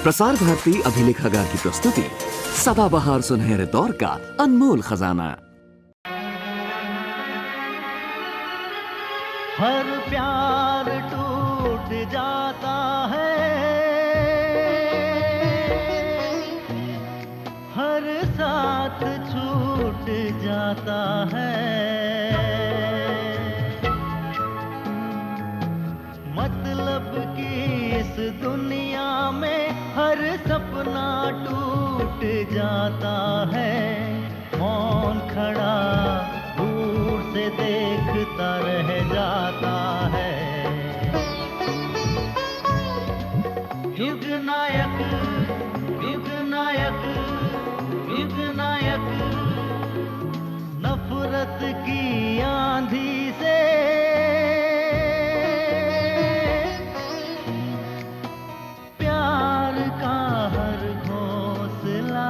प्रसार भारती अभिलेखागार की प्रस्तुति सदाबहार सुनहरे दौर का अनमोल खजाना। हर प्यार टूट जाता है, हर साथ छूट जाता है। मतलब कि इस दुनिया में हर सपना टूट जाता है। मौन खड़ा दूर से देखता रह जाता है। युग नायक, युग नायक, युग नायक, नफरत की आंधी से प्यार का हर घोंसला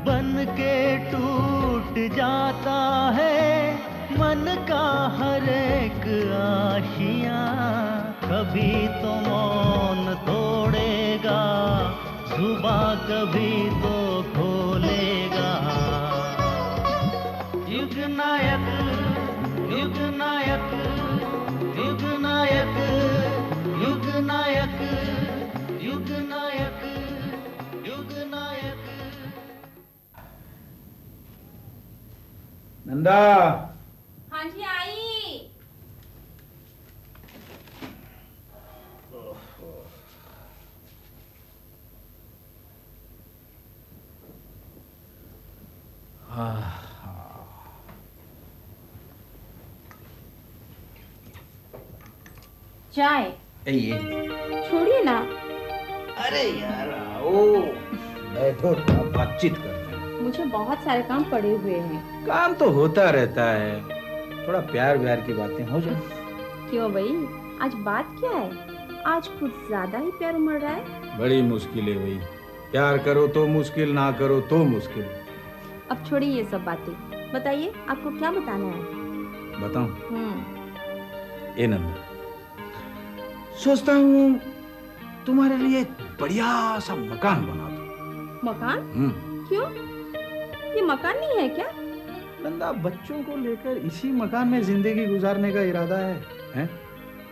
बन के टूट जाता है। मन का हर एक आशियां कभी तो मौन तोड़ेगा, जुबां कभी तो खोलेगा। युग नायक, युग नायक, युग नायक, युग नायक, युग नायक, युग नायक। नंदा। हाँ जी आई। चाय ये छोड़िए ना। अरे यार आओ, बैठो थोड़ा बातचीत करते हैं। मुझे बहुत सारे काम पड़े हुए हैं। काम तो होता रहता है, थोड़ा प्यार व्यार की बातें हो जाए। क्यों भाई, आज बात क्या है? आज कुछ ज्यादा ही प्यार उमड़ रहा है। बड़ी मुश्किल है भाई, प्यार करो तो मुश्किल, ना करो तो मुश्किल। अब छोड़िए ये सब बातें, बताइए आपको क्या बताना है। बताऊं? ए नंदा, सोचता हूँ तुम्हारे लिए एक बढ़िया सा मकान बना दूं। मकान? क्यों? ये मकान नहीं है क्या? नंदा, बच्चों को लेकर इसी मकान में जिंदगी गुजारने का इरादा है?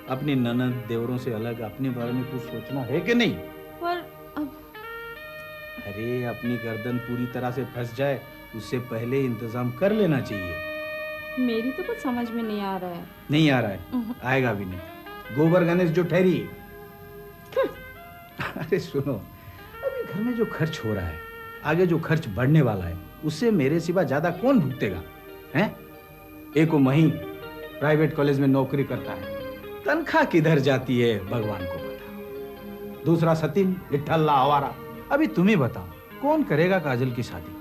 अपनी ननद देवरों से अलग अपने बारे में कुछ सोचना है कि नहीं? पर अब अरे अपनी गर्दन पूरी तरह से फंस जाए उससे पहले इंतजाम कर लेना चाहिए। मेरी तो कुछ समझ में नहीं आ रहा है। नहीं आ रहा है? आएगा भी नहीं। गोबर गणेश जो ठहरी। अरे सुनो, अभी घर में जो खर्च हो रहा है, आगे जो खर्च बढ़ने वाला है, उससे मेरे सिवा ज्यादा कौन भुगतेगा? हैं? एक मही प्राइवेट कॉलेज में नौकरी करता है, तनख्वाह किधर जाती है भगवान को पता। दूसरा सतीन लिट्ठल्ला आवारा। अभी तुम ही बताओ, कौन करेगा काजल की शादी?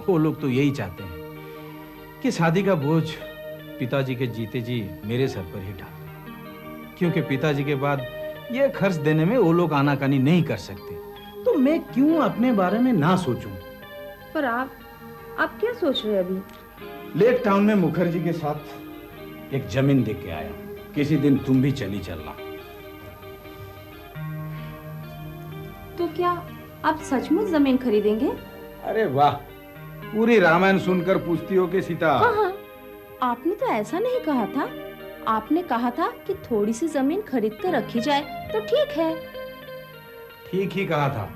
वो लोग तो यही चाहते हैं कि शादी का बोझ पिताजी के जीते जी मेरे सर पर ही डाल, क्योंकि पिताजी के बाद ये खर्च देने में वो लोग आनाकानी नहीं कर सकते। तो मैं क्यों अपने बारे में ना सोचूं? पर आप क्या सोच रहे हैं अभी? लेक टाउन में मुखर्जी के साथ एक जमीन देख के आया, किसी दिन तुम भी चली चलना। तो क्या आप सचमुच जमीन खरीदेंगे? अरे वाह, पूरी रामायण सुनकर पूछती हो कि सीता? हाँ, आपने तो ऐसा नहीं कहा था। आपने कहा था कि थोड़ी सी जमीन खरीद कर रखी जाए तो ठीक है। ठीक ही कहा था,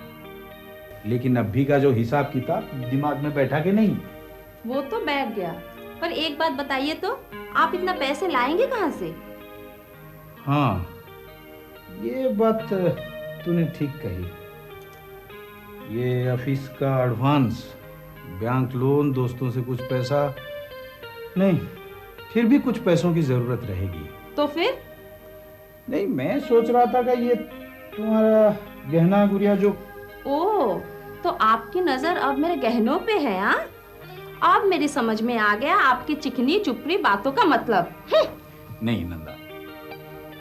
लेकिन अभी का जो हिसाब किताब दिमाग में बैठा के नहीं? वो तो बैठ गया, पर एक बात बताइए तो, आप इतना पैसे लाएंगे कहाँ से? हाँ, ये बात तूने ठीक कही। ये ऑफिस का एडवांस, बैंक लोन, दोस्तों से कुछ पैसा, नहीं फिर भी कुछ पैसों की जरूरत रहेगी। तो फिर? नहीं, मैं सोच रहा था कि ये तुम्हारा गहना गुड़िया जो। ओह, तो आपकी नजर अब मेरे गहनों पे है? हाँ, अब मेरी समझ में आ गया आपकी चिकनी चुपड़ी बातों का मतलब। नहीं नंदा,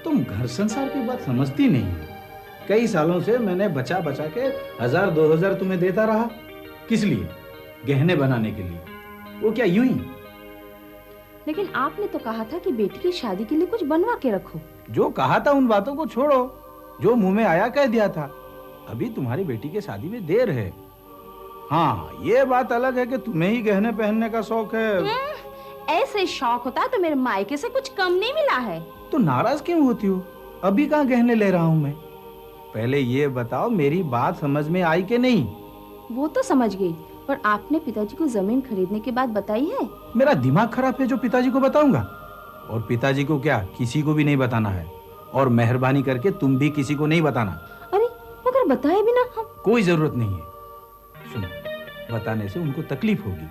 तुम घर संसार की बात समझती नहीं हो। कई सालों से मैंने बचा बचा के 1000-2000 तुम्हें देता रहा। किस लिए? गहने बनाने के लिए। वो क्या यूं ही? लेकिन आपने तो कहा था कि बेटी की शादी के लिए कुछ बनवा के रखो। जो कहा था उन बातों को छोड़ो, जो मुंह में आया कह दिया था। अभी तुम्हारी बेटी के शादी में देर है। हाँ, ये बात अलग है कि तुम्हें ही गहने पहनने का शौक है। ऐसे शौक होता तो मेरे मायके से कुछ कम नहीं मिला है। तो नाराज क्यों होती हो? अभी कहाँ गहने ले रहा हूँ मैं। पहले ये बताओ, मेरी बात समझ में आई कि नहीं? वो तो समझ गई, पर आपने पिताजी को जमीन खरीदने की बात बताई है? मेरा दिमाग खराब है जो पिताजी को बताऊंगा? और पिताजी को क्या, किसी को भी नहीं बताना है। और मेहरबानी करके तुम भी किसी को नहीं बताना। अरे मगर बताए बिना हम? कोई जरूरत नहीं है। सुनो, बताने से उनको तकलीफ होगी।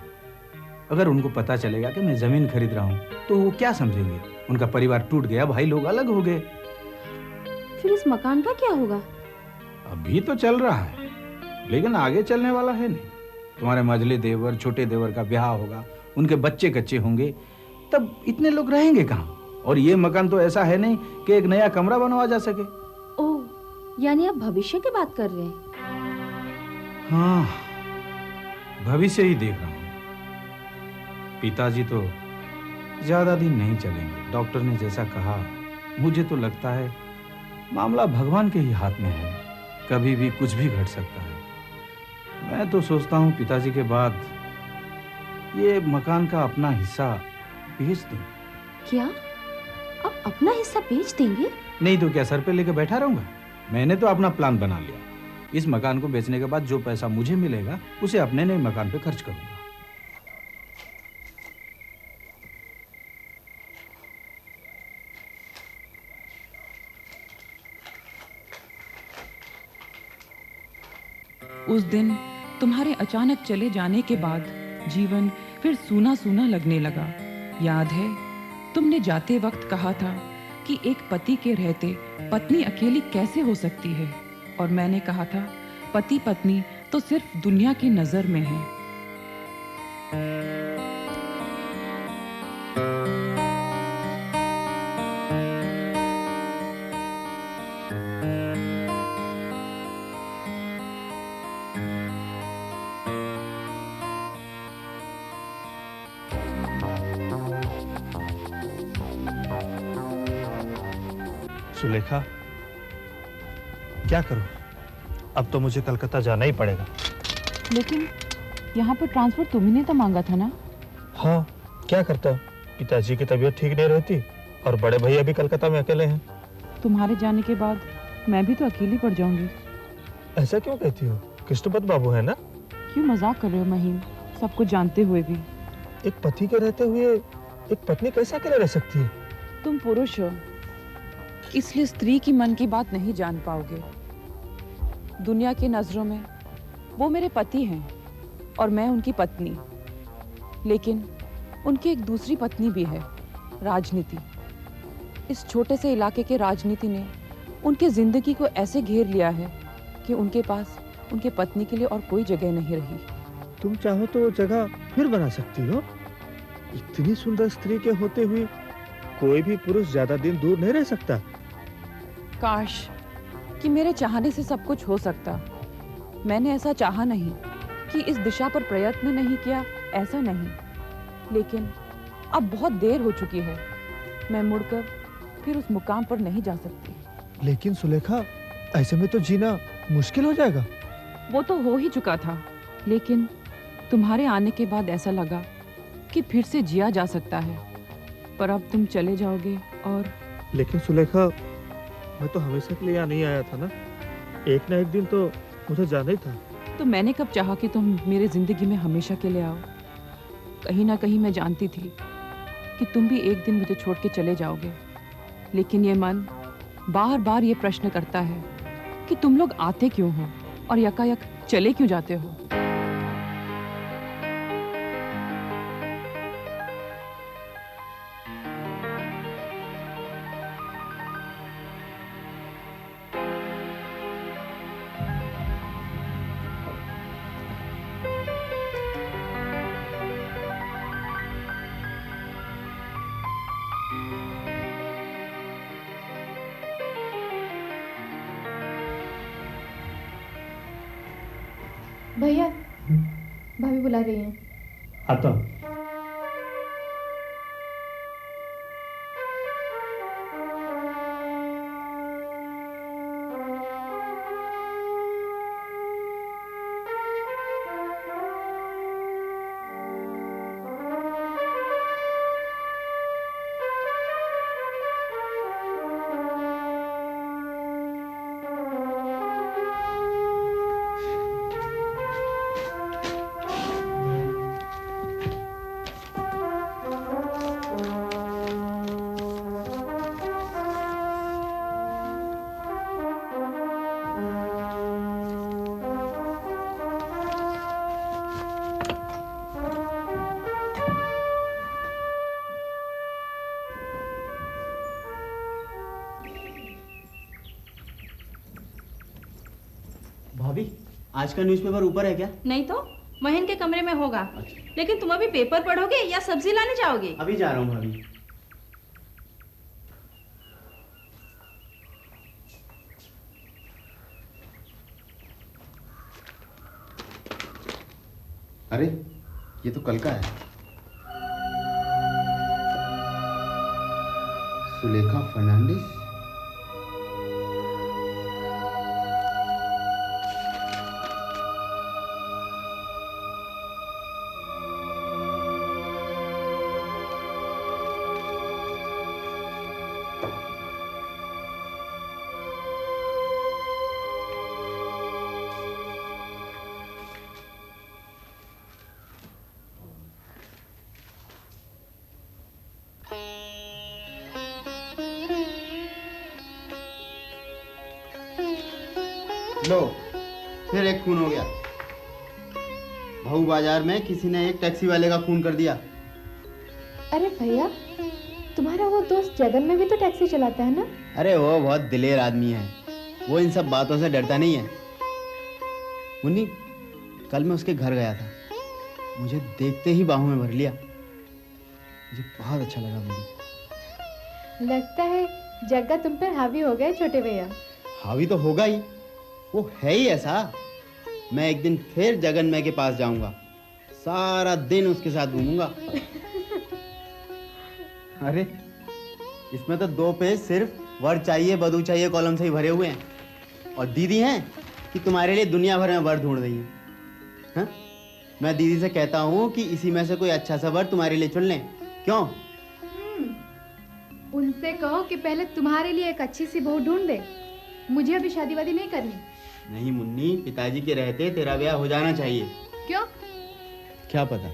अगर उनको पता चलेगा कि मैं जमीन खरीद रहा हूँ तो वो क्या समझेंगे? उनका परिवार टूट गया, भाई लोग अलग हो गए। फिर इस मकान का क्या होगा? अभी तो चल रहा है, लेकिन आगे चलने वाला है नहीं। तुम्हारे मझले देवर, छोटे देवर का ब्याह होगा, उनके बच्चे कच्चे होंगे, तब इतने लोग रहेंगे कहाँ? और ये मकान तो ऐसा है नहीं कि एक नया कमरा बनवा जा सके। ओह, यानी आप भविष्य की बात कर रहे हैं? हाँ, भविष्य ही देख रहा हूँ। पिताजी तो ज्यादा दिन नहीं चलेंगे। डॉक्टर ने जैसा कहा, मुझे तो लगता है मामला भगवान के ही हाथ में है। कभी भी कुछ भी घट सकता है। मैं तो सोचता हूँ पिताजी के बाद ये मकान का अपना हिस्सा बेच दूं। क्या आप अपना हिस्सा बेच देंगे? नहीं तो क्या सर पे लेके बैठा रहूंगा? मैंने तो अपना प्लान बना लिया। इस मकान को बेचने के बाद जो पैसा मुझे मिलेगा उसे अपने नए मकान पे खर्च करूंगा। उस दिन तुम्हारे अचानक चले जाने के बाद जीवन फिर सूना सूना लगने लगा। याद है, तुमने जाते वक्त कहा था कि एक पति के रहते पत्नी अकेली कैसे हो सकती है, और मैंने कहा था पति पत्नी तो सिर्फ दुनिया की नजर में है। सुलेखा, क्या करूं? अब तो मुझे कलकत्ता जाना ही पड़ेगा। लेकिन यहाँ पर ट्रांसफर तुम्ही ने तो मांगा था ना? हाँ, क्या करता? पिताजी की तबीयत ठीक नहीं रहती और बड़े भैया भी कलकत्ता में अकेले हैं। तुम्हारे जाने के बाद मैं भी तो अकेली पड़ जाऊंगी। ऐसा क्यों कहती हो? कृष्णपत बाबू है ना? क्यों मजाक कर रहे हो महीम, सब कुछ जानते हुए भी? एक पति के रहते हुए एक पत्नी कैसे अकेले रह सकती है? तुम पुरुष हो, इसलिए स्त्री की मन की बात नहीं जान पाओगे। दुनिया की नजरों में वो मेरे पति हैं और मैं उनकी पत्नी, लेकिन उनकी एक दूसरी पत्नी भी है, राजनीति। इस छोटे से इलाके के राजनीति ने उनकी जिंदगी को ऐसे घेर लिया है कि उनके पास उनके पत्नी के लिए और कोई जगह नहीं रही। तुम चाहो तो वो जगह फिर बना सकती हो। इतनी सुंदर स्त्री के होते हुए कोई भी पुरुष ज्यादा दिन दूर नहीं रह सकता। काश कि मेरे चाहने से सब कुछ हो सकता। मैंने ऐसा चाहा नहीं कि इस दिशा पर प्रयत्न नहीं किया, ऐसा नहीं, लेकिन अब बहुत देर हो चुकी है। मैं मुड़कर फिर उस मुकाम पर नहीं जा सकती। लेकिन सुलेखा, ऐसे में तो जीना मुश्किल हो जाएगा। वो तो हो ही चुका था, लेकिन तुम्हारे आने के बाद ऐसा लगा कि फिर से जिया जा सकता है। पर अब तुम चले जाओगे और... लेकिन सुलेखा, मैं तो हमेशा के लिए यहाँ नहीं आया था ना। एक ना एक दिन तो मुझे जाना ही था। तो मैंने कब चाहा कि तुम मेरे जिंदगी में हमेशा के लिए आओ? कहीं ना कहीं मैं जानती थी कि तुम भी एक दिन मुझे छोड़ के चले जाओगे, लेकिन ये मन बार बार ये प्रश्न करता है कि तुम लोग आते क्यों हो और यकायक चले क्यों जाते हो। भैया, भाभी बुला रही हैं। आता हूँ। भाभी आज का न्यूज़पेपर ऊपर है क्या? नहीं तो मोहन के कमरे में होगा। लेकिन तुम अभी पेपर पढ़ोगे या सब्जी लाने जाओगे? अभी जा रहा हूँ भाभी। अरे ये तो कल का है। सुलेखा फर्नांडिस। लो फिर एक खून हो गया। भाऊ बाजार में किसी ने एक टैक्सी वाले का खून कर दिया। अरे भैया, तुम्हारा वो दोस्त जगन में भी तो टैक्सी चलाता है ना? अरे वो बहुत दिलेर आदमी है, वो इन सब बातों से डरता नहीं है। मुन्नी, कल मैं उसके घर गया था, मुझे देखते ही बाहों में भर लिया। मुझे बहुत अच्छा लगा मुन्नी। लगता है जग्गा तुम पर हावी हो गए छोटे भैया। हावी तो होगा ही, वो है ही ऐसा। मैं एक दिन फिर जगन्मय के पास जाऊंगा, सारा दिन उसके साथ घूमूंगा। अरे इसमें तो 2 पेज सिर्फ वर चाहिए बधू चाहिए कॉलम से ही भरे हुए हैं, और दीदी हैं कि तुम्हारे लिए दुनिया भर में वर ढूंढ रही हैं। हाँ? मैं दीदी से कहता हूँ कि इसी में से कोई अच्छा सा वर तुम्हारे लिए चुन लें। क्यों? उनसे कहो कि पहले तुम्हारे लिए एक अच्छी सी बहू ढूंढ दे। मुझे अभी शादी वादी नहीं करनी। नहीं मुन्नी, पिताजी के रहते तेरा ब्याह हो जाना चाहिए। क्यों? क्या पता,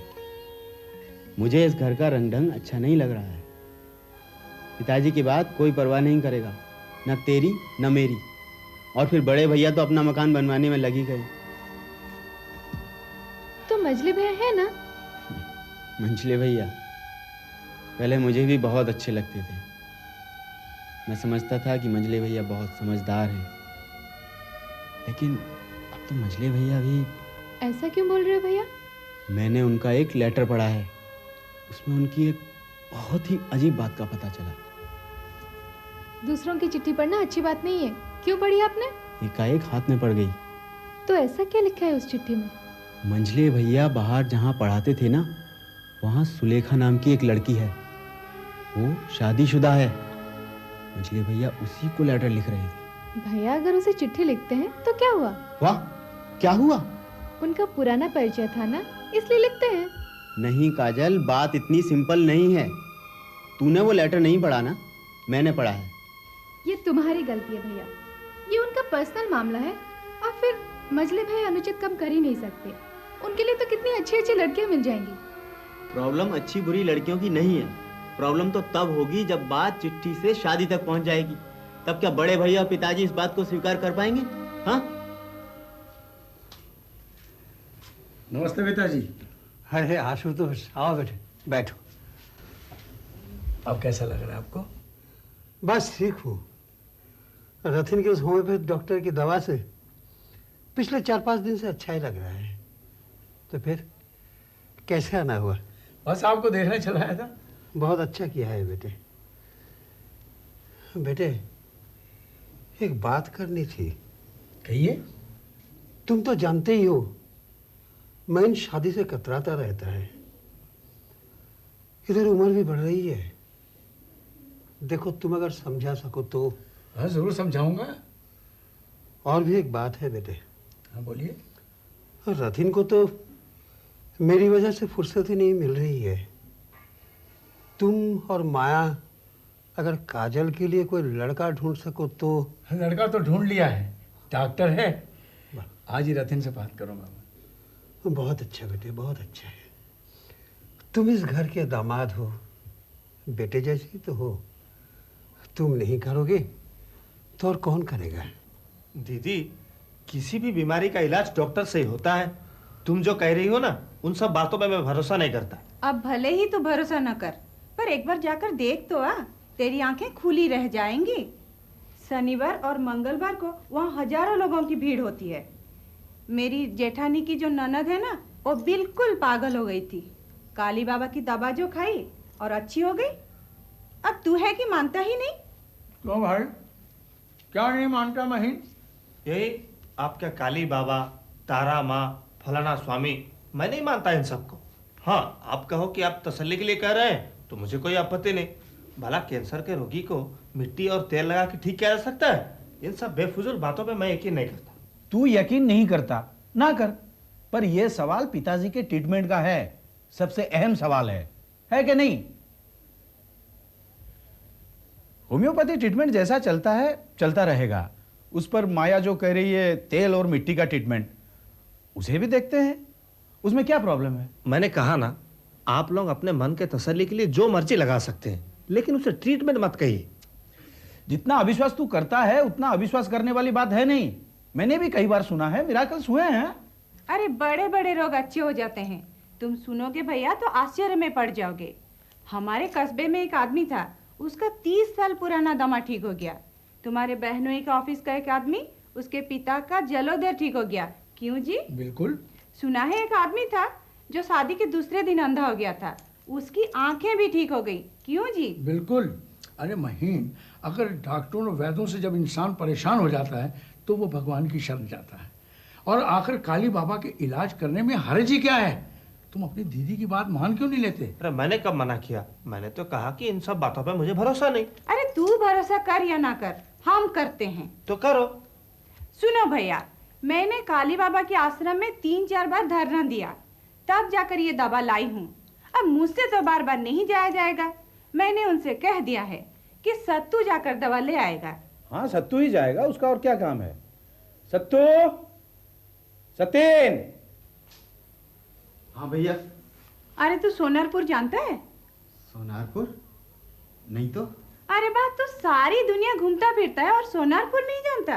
मुझे इस घर का रंग ढंग अच्छा नहीं लग रहा है। पिताजी की बात कोई परवाह नहीं करेगा, न तेरी न मेरी। और फिर बड़े भैया तो अपना मकान बनवाने में लगी गए। तो मजले भैया है ना? मंझले भैया पहले मुझे भी बहुत अच्छे लगते थे। मैं समझता था कि मंझले भैया बहुत समझदार हैं, लेकिन अब तो मंझले भैया भी। ऐसा क्यों बोल रहे हो भैया? मैंने उनका एक लेटर पढ़ा है, उसमें उनकी एक बहुत ही अजीब बात का पता चला। दूसरों की चिट्ठी पढ़ना अच्छी बात नहीं है। क्यों पढ़ी आपने? एकाएक हाथ में पड़ गई। तो ऐसा क्या लिखा है उस चिट्ठी में? मंझले भैया बाहर जहाँ पढ़ाते थे ना, वहाँ सुलेखा नाम की एक लड़की है, वो शादीशुदा है। मंझले भैया उसी को लेटर लिख रहे थे। भैया अगर उसे चिट्ठी लिखते हैं तो क्या हुआ? वाह, क्या हुआ? उनका पुराना परिचय था ना, इसलिए लिखते हैं। नहीं काजल, बात इतनी सिंपल नहीं है। तूने वो लेटर नहीं पढ़ा ना, मैंने पढ़ा है। ये तुम्हारी गलती है भैया, ये उनका पर्सनल मामला है। और फिर मजले भाई अनुचित काम कर ही नहीं सकते। उनके लिए तो कितनी अच्छी अच्छी लड़कियां मिल जाएंगी। प्रॉब्लम अच्छी बुरी लड़कियों की नहीं है, प्रॉब्लम तो तब होगी जब बात चिट्ठी से शादी तक पहुंच जाएगी। तब क्या बड़े भैया और पिताजी इस बात को स्वीकार कर पाएंगे? हाँ? नमस्ते पिताजी। अरे आशुतोष, आओ बेटे, बैठो। अब कैसा लग रहा है आपको? बस ठीक हूँ। रथिन के उस होम्योपैथ डॉक्टर की दवा से पिछले 4-5 दिन से अच्छा ही लग रहा है। तो फिर कैसे आना हुआ? बस आपको देखने चला आया था। बहुत अच्छा किया है बेटे। बेटे एक बात करनी थी। कहिए। तुम तो जानते ही हो मैं इन शादी से कतराता रहता है। इधर उम्र भी बढ़ रही है। देखो तुम अगर समझा सको तो। हाँ जरूर समझाऊंगा। और भी एक बात है बेटे। हाँ बोलिए। रथिन को तो मेरी वजह से फुर्सत ही नहीं मिल रही है। तुम और माया अगर काजल के लिए कोई लड़का ढूंढ सको तो। लड़का तो ढूंढ लिया है, डॉक्टर है। आज ही रथिन से बात करूंगा मैं। बहुत अच्छा बेटे, बहुत अच्छा है। तुम इस घर के दामाद हो, बेटे जैसे तो हो। तुम नहीं करोगे तो और कौन करेगा? दीदी, किसी भी बीमारी का इलाज डॉक्टर से ही होता है। तुम जो कह रही हो ना, उन सब बातों पे मैं भरोसा नहीं करता। अब भले ही तो भरोसा न कर, पर एक बार जाकर देख तो आ, तेरी आंखें खुली रह जाएंगी। शनिवार और मंगलवार को वहाँ हजारों लोगों की भीड़ होती है। मेरी जेठानी की जो ननद है ना, वो बिल्कुल पागल हो गई थी। काली बाबा की दवा जो खाई और अच्छी हो गई। अब तू है कि मानता ही नहीं। क्यों भाई, क्या नहीं मानता महीन? यही आपका काली बाबा, तारा माँ, फलाना स्वामी, मैं नहीं मानता इन सबको। हाँ, आप कहो कि आप तसल्ली के लिए कह रहे हैं तो मुझे कोई आपत्ति नहीं। भला कैंसर के रोगी को मिट्टी और तेल लगा के ठीक किया जा सकता है? इन सब बेफुजूल बातों पे मैं यकीन नहीं करता। तू यकीन नहीं करता ना कर, पर यह सवाल पिताजी के ट्रीटमेंट का है, सबसे अहम सवाल है कि नहीं? होम्योपैथी ट्रीटमेंट जैसा चलता है चलता रहेगा। उस पर माया जो कह रही है तेल और मिट्टी का ट्रीटमेंट, उसे भी देखते हैं, उसमें क्या प्रॉब्लम है? मैंने कहा ना, आप लोग अपने मन के तसल्ली के लिए जो मर्जी लगा सकते हैं, लेकिन उसे ट्रीटमेंट मत कहिए। जितना अविश्वास तू करता है उतना अविश्वास करने वाली बात है नहीं। मैंने भी कई बार सुना है, मिराकल्स हुए हैं। अरे बड़े बड़े रोग अच्छे हो जाते हैं, तुम सुनोगे भैया तो आश्चर्य में पड़ जाओगे। हमारे कस्बे में एक आदमी था, उसका 30 साल पुराना दमा ठीक हो गया। तुम्हारे बहनोई का ऑफिस का एक आदमी, उसके पिता का जलोदर ठीक हो गया। क्यों जी? बिल्कुल। सुना है एक आदमी था जो शादी के दूसरे दिन अंधा हो गया था, उसकी आंखें भी ठीक हो गई। क्यों जी? बिल्कुल। अरे महीन, अगर डॉक्टरों और वैद्यों से जब इंसान परेशान हो जाता है तो वो भगवान की शरण जाता है। और आखिर काली बाबा के इलाज करने में हर्ज ही क्या है? तुम अपनी दीदी की बात मान क्यों नहीं लेते? अरे मैंने कब मना किया? मैंने तो कहा कि इन सब बातों पे मुझे भरोसा नहीं। अरे तू भरोसा कर या ना कर, हम करते हैं। तो करो। सुनो भैया, मैंने काली बाबा के आश्रम में 3-4 बार धरना दिया, तब जाकर ये दवा लाई हूँ। अब मुझसे तो बार बार नहीं जाया जाएगा। मैंने उनसे कह दिया है कि सत्तू जाकर दवा ले आएगा। हाँ, सत्तू ही जाएगा, उसका और क्या काम है? सत्तू, सतीन। हाँ भैया। अरे तू सोनारपुर जानता है? सोनारपुर? नहीं तो। अरे बात तो सारी दुनिया घूमता फिरता है और सोनारपुर नहीं जानता?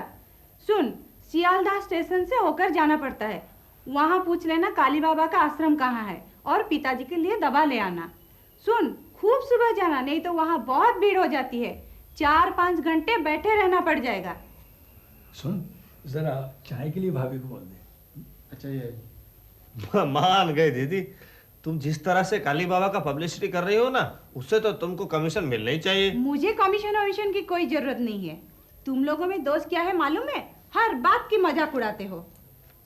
सुन, सियालदह स्टेशन से होकर जाना पड़ता है। वहाँ पूछ लेना काली बाबा का आश्रम कहाँ है और पिताजी के लिए दवा ले आना। सुन, खूब सुबह जाना, नहीं तो वहाँ बहुत भीड़ हो जाती है। 4-5 घंटे बैठे रहना पड़ जाएगा। सुन, जरा चाय के लिए भाभी को बोल दे। अच्छा, ये मान गए दीदी, तुम जिस तरह से काली बाबा का पब्लिसिटी कर रही हो ना, उससे तो तुमको कमीशन मिलना ही चाहिए। मुझे कमीशन वमीशन की कोई जरूरत नहीं है। तुम लोगों में दोस्त क्या है मालूम है? हर बात की मजाक उड़ाते हो,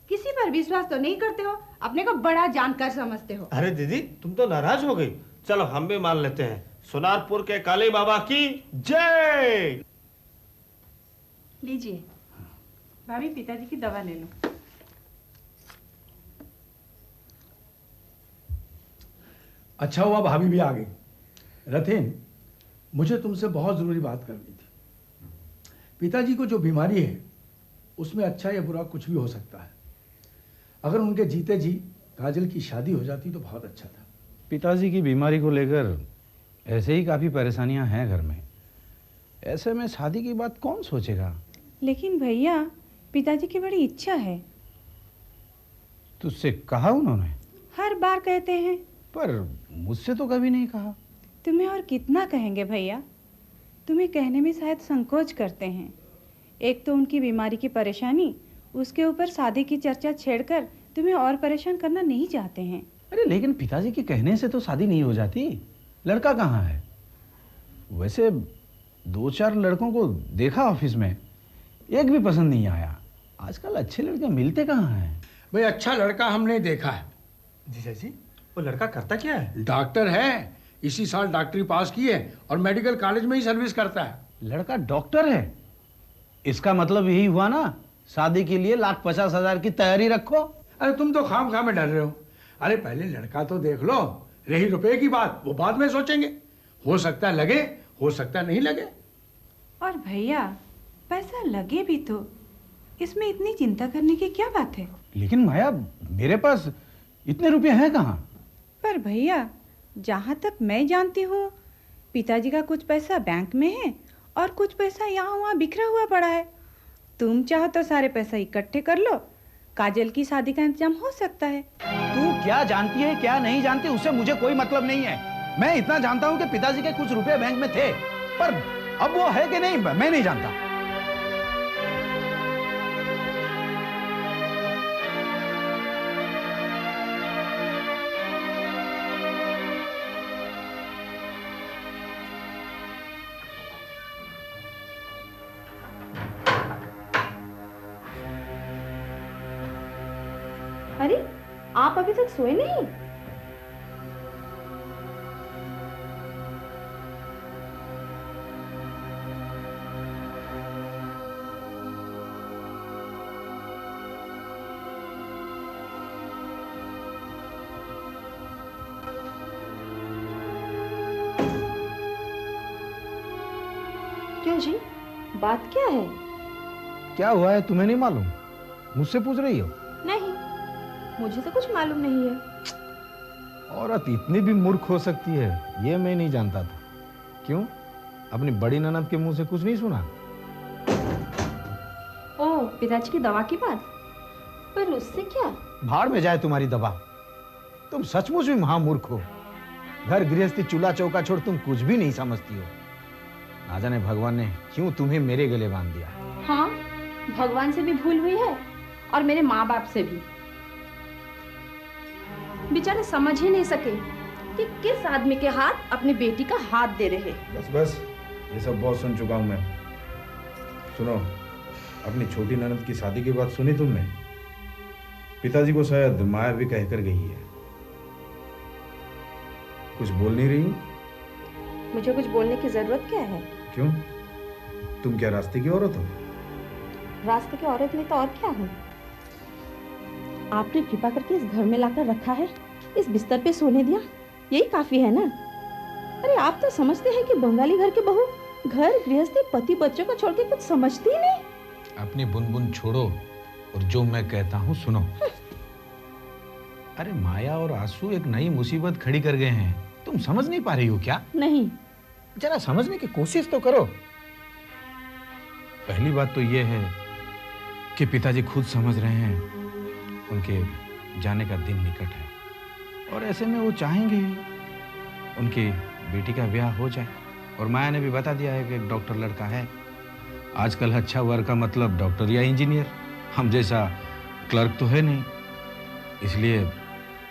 किसी पर विश्वास तो नहीं करते हो, अपने को बड़ा जानकार समझते हो। अरे दीदी, तुम तो नाराज हो गई। चलो हम भी मान लेते हैं, सोनारपुर के काली बाबा की जय। लीजिए भाभी, पिताजी की दवा ले लो। अच्छा हुआ भाभी भी आ गई। रथिन, मुझे तुमसे बहुत जरूरी बात करनी थी। पिताजी को जो बीमारी है उसमें अच्छा या बुरा कुछ भी हो सकता है। अगर उनके जीते जी काजल की शादी हो जाती तो बहुत अच्छा था। पिताजी की बीमारी को लेकर ऐसे ही काफ़ी परेशानियां हैं घर में। ऐसे में शादी की बात कौन सोचेगा? लेकिन भैया, पिताजी की बड़ी इच्छा है। तुझसे कहा उन्होंने? हर बार कहते हैं। पर मुझसे तो कभी नहीं कहा। तुम्हें और कितना कहेंगे भैया, तुम्हें कहने में शायद संकोच करते हैं। एक तो उनकी बीमारी की परेशानी, उसके ऊपर शादी की चर्चा छेड़कर तुम्हें और परेशान करना नहीं चाहते हैं। अरे लेकिन पिताजी के कहने से तो शादी नहीं हो जाती। लड़का कहाँ है? वैसे 2-4 लड़कों को देखा ऑफिस में, एक भी पसंद नहीं आया। आजकल अच्छे लड़के मिलते कहाँ हैं? भाई, अच्छा लड़का हमने देखा है। जीजा जी, वो लड़का करता क्या है? डॉक्टर है, इसी साल डॉक्टरी पास की है और मेडिकल कॉलेज में ही सर्विस करता है। लड़का डॉक्टर है? इसका मतलब यही हुआ ना, शादी के लिए 1,50,000 की तैयारी रखो। अरे तुम तो खाम में डर रहे हो। अरे पहले लड़का तो देख लो, रही रुपए की बात वो बाद में सोचेंगे। हो सकता है लगे, हो सकता है नहीं लगे। और भैया, पैसा लगे भी तो इसमें इतनी चिंता करने की क्या बात है? लेकिन माया, मेरे पास इतने रुपए हैं कहाँ? पर भैया, जहाँ तक मैं जानती हूँ, पिताजी का कुछ पैसा बैंक में है और कुछ पैसा यहाँ वहाँ बिखरा हुआ पड़ा है। तुम चाहो तो सारे पैसा इकट्ठे कर लो, काजल की शादी का इंतजाम हो सकता है। तू क्या जानती है क्या नहीं जानती, उससे मुझे कोई मतलब नहीं है। मैं इतना जानता हूँ कि पिताजी के कुछ रुपए बैंक में थे, पर अब वो है कि नहीं मैं नहीं जानता। अरे आप अभी तक सोए नहीं? क्यों जी, बात क्या है? क्या हुआ है तुम्हें नहीं मालूम? मुझसे पूछ रही हो? नहीं, मुझे तो कुछ मालूम नहीं है। औरत इतनी भी मूर्ख हो सकती है ये मैं नहीं जानता था। क्यों, अपनी बड़ी ननद के मुंह से कुछ नहीं सुना? ओह, पिताजी की दवा की बात? पर उससे क्या? भाड़ में जाए तुम्हारी दवा। तुम सचमुच भी महामूर्ख हो। घर गृहस्थी चूल्हा चौका छोड़ तुम कुछ भी नहीं समझती हो। ना जाने भगवान ने क्यों तुम्हें मेरे गले बांध दिया। हाँ, भगवान से भी भूल हुई है और मेरे माँ बाप से भी। बेचारे समझ ही नहीं सके कि किस आदमी के हाथ अपनी बेटी का हाथ दे रहे। बस बस, ये सब बहुत सुन चुका हूं मैं। सुनो, अपनी छोटी ननद की शादी की बात सुनी तुमने? पिताजी को शायद माया भी कहकर गई है। कुछ बोल नहीं रही? मुझे कुछ बोलने की जरूरत क्या है? क्यों, तुम क्या रास्ते की औरत हो? रास्ते की औरत नहीं तो और क्या हूँ। आपने कृपा करके इस घर में लाकर रखा है, इस बिस्तर पे सोने दिया, यही काफी है ना? अरे आप तो समझते हैं कि बंगाली घर के बहू घर गृहस्थी पति बच्चों को छोड़ के कुछ समझती ही नहीं। अपनी बुनबुन छोड़ो और जो मैं कहता हूँ सुनो। अरे माया और आंसू एक नई मुसीबत खड़ी कर गए हैं। तुम समझ नहीं पा रही हो क्या? नहीं। जरा समझने की कोशिश तो करो। पहली बात तो यह है कि पिताजी खुद समझ रहे हैं उनके जाने का दिन निकट है, और ऐसे में वो चाहेंगे उनकी बेटी का ब्याह हो जाए। और माया ने भी बता दिया है कि एक डॉक्टर लड़का है। आजकल अच्छा वर्ग का मतलब डॉक्टर या इंजीनियर, हम जैसा क्लर्क तो है नहीं। इसलिए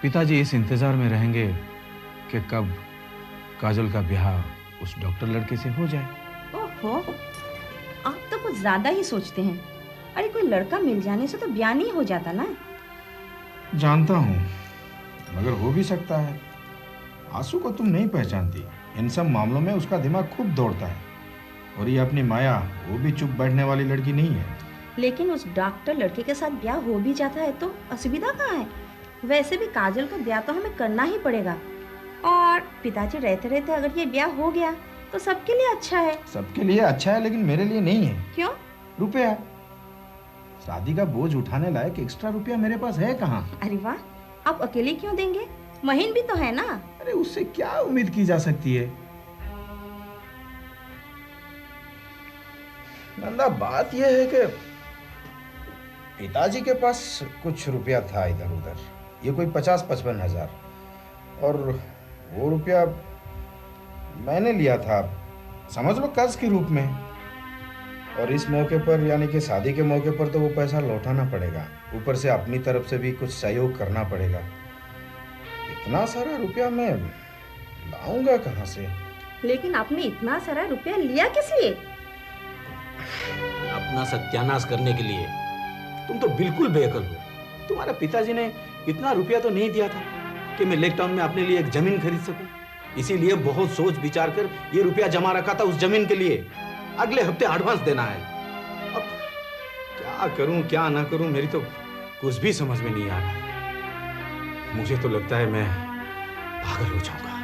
पिताजी इस इंतजार में रहेंगे कि कब काजल का ब्याह उस डॉक्टर लड़के से हो जाए। ओहो, आप तो कुछ ज्यादा ही सोचते हैं। अरे कोई लड़का मिल जाने से तो ब्याह नहीं हो जाता ना। जानता हूँ, मगर हो भी सकता है। आंसू को तुम नहीं पहचानती। इन सब मामलों में उसका दिमाग खूब दौड़ता है। और ये अपनी माया, वो भी चुप बैठने वाली लड़की नहीं है। लेकिन उस डॉक्टर लड़के के साथ ब्याह हो भी जाता है तो असुविधा कहाँ है? वैसे भी काजल का ब्याह तो हमें करना ही पड़ेगा, और पिताजी रहते रहते अगर ये ब्याह हो गया तो सबके लिए अच्छा है। सबके लिए अच्छा है, लेकिन मेरे लिए नहीं है। क्यों? रुपया। शादी का बोझ उठाने लायक एक्स्ट्रा रुपया मेरे पास है कहाँ? अरे वाह, आप अकेले क्यों देंगे? महीन भी तो है ना। अरे उससे क्या उम्मीद की जा सकती है? नंदा, बात यह है कि पिताजी के पास कुछ रुपया था इधर उधर, ये कोई 50-55 हजार, और वो रुपया मैंने लिया था, समझ लो कर्ज के रूप में। और इस मौके पर, यानी कि शादी के मौके पर, तो वो पैसा लौटाना पड़ेगा। ऊपर से अपनी तरफ से भी कुछ सहयोग करना पड़ेगा। इतना सारा रुपया मैं लाऊंगा कहाँ से? लेकिन आपने इतना सारा रुपया लिया किस लिए? अपना सत्यानाश करने के लिए। तुम तो बिल्कुल बेअकल हो। तुम्हारे पिताजी ने इतना रुपया तो नहीं दिया था कि मैं लेक टाउन में अपने लिए एक जमीन खरीद सकूं। इसीलिए बहुत सोच विचार कर ये रुपया जमा रखा था उस जमीन के लिए। अगले हफ्ते एडवांस देना है। अब क्या करूं क्या ना करूं, मेरी तो कुछ भी समझ में नहीं आ रहा। मुझे तो लगता है मैं पागल हो जाऊंगा।